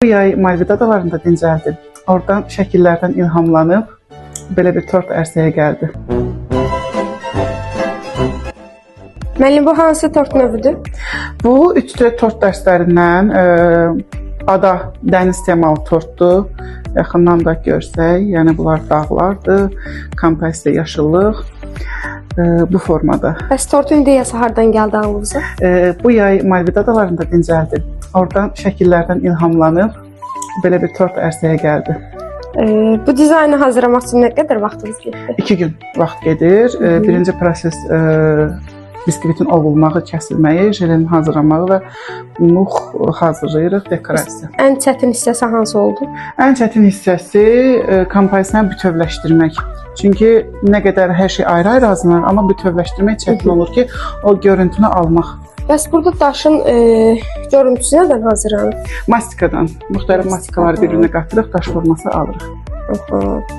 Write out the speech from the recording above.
Bu yay Malvida adalarında dincəldim. Oradan şəkillərdən ilhamlanıb belə bir tort ərsəyə gəldi. Müəllim, bu hansı tort növüdür? Bu 3D tort dərslərindən ada dəniz temalı tortdur. Yaxından da görsək, yəni bunlar dağlardır, kompozisiya yaşıllıq bu formada. Bəs tortun ideyası hardan gəldi ağlınıza? Bu yay Malvida adalarında dincəldim. Oradan şəkillərdən ilhamlanıb belə bir tort ərsəyə gəldi. Bu dizaynı hazırlamaq üçün nə qədər vaxtınız getdi? 2 gün vaxt gedir. Birinci proses biskvitin ovulmağı, kəsilməyi, jelenin hazırlamağı və mux hazırlayırıq, dekorasiya. Ən çətin hissəsi hansı oldu? Ən çətin hissəsi kompozisiyanı bütövləşdirmək. Çünki nə qədər hər şey ayrı-ayrı hazırlanır, amma bütövləşdirmək çətin olur ki, o görüntünü almaq. Bəs burada daşın görüntüsü nədən hazırlanır? Mastikadan, müxtəlif mastikaları bir-birinə qatırıq, daş forması alırıq.